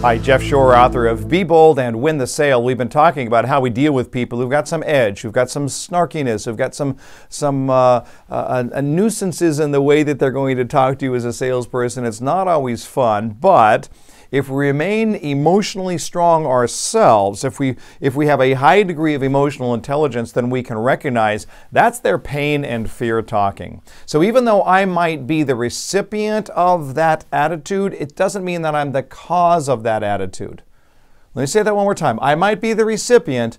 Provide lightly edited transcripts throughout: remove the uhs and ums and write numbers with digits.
Hi, Jeff Shore, author of Be Bold and Win the Sale. We've been talking about how we deal with people who've got some edge, who've got some snarkiness, who've got some nuisances in the way that they're going to talk to you as a salesperson. It's not always fun, but if we remain emotionally strong ourselves, if we have a high degree of emotional intelligence, then we can recognize that's their pain and fear talking. So even though I might be the recipient of that attitude, it doesn't mean that I'm the cause of that attitude. Let me say that one more time. I might be the recipient,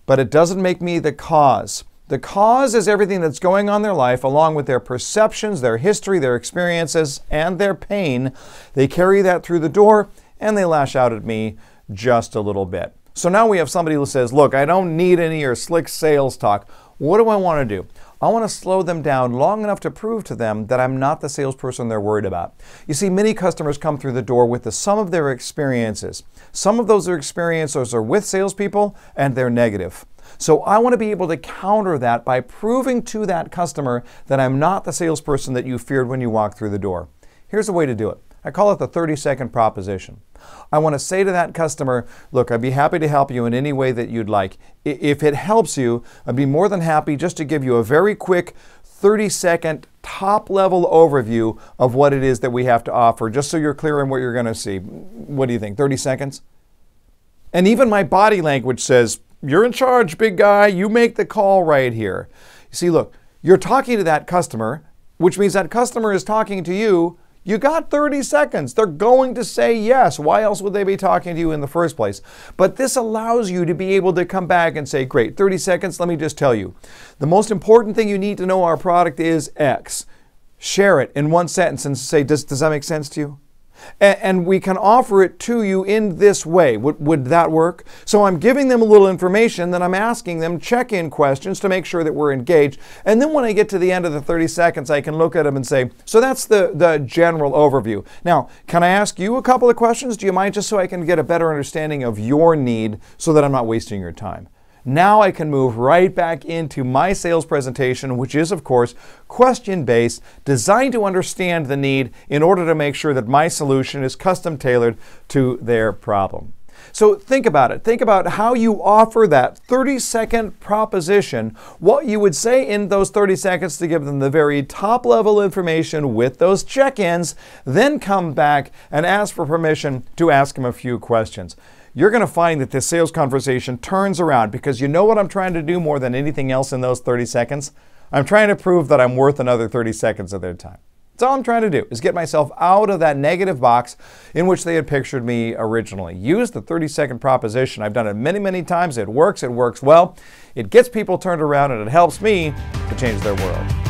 but it doesn't make me the cause. The cause is everything that's going on in their life, along with their perceptions, their history, their experiences, and their pain. They carry that through the door, and they lash out at me just a little bit. So now we have somebody who says, look, I don't need any of your slick sales talk. What do I want to do? I want to slow them down long enough to prove to them that I'm not the salesperson they're worried about. You see, many customers come through the door with the sum of their experiences. Some of those experiences are with salespeople, and they're negative. So I want to be able to counter that by proving to that customer that I'm not the salesperson that you feared when you walked through the door. Here's a way to do it. I call it the 30-second proposition. I want to say to that customer, look, I'd be happy to help you in any way that you'd like. If it helps you, I'd be more than happy just to give you a very quick 30-second top-level overview of what it is that we have to offer, just so you're clear on what you're going to see. What do you think, 30 seconds? And even my body language says, you're in charge, big guy. You make the call right here. You see, look, you're talking to that customer, which means that customer is talking to you. You got 30 seconds. They're going to say yes. Why else would they be talking to you in the first place? But this allows you to be able to come back and say, great, 30 seconds. Let me just tell you. The most important thing you need to know our product is X. Share it in one sentence and say, does that make sense to you? And we can offer it to you in this way. Would that work? So I'm giving them a little information, then I'm asking them check-in questions to make sure that we're engaged. And then when I get to the end of the 30 seconds, I can look at them and say, so that's the general overview. Now, can I ask you a couple of questions? Do you mind, just so I can get a better understanding of your need so that I'm not wasting your time? Now I can move right back into my sales presentation, which is, of course, question-based, designed to understand the need in order to make sure that my solution is custom-tailored to their problem. So think about it. Think about how you offer that 30-second proposition, what you would say in those 30 seconds to give them the very top-level information with those check-ins, then come back and ask for permission to ask them a few questions. You're going to find that this sales conversation turns around, because you know what I'm trying to do more than anything else in those 30 seconds? I'm trying to prove that I'm worth another 30 seconds of their time. That's all I'm trying to do, is get myself out of that negative box in which they had pictured me originally. Use the 30-second proposition. I've done it many, many times. It works well. It gets people turned around, and it helps me to change their world.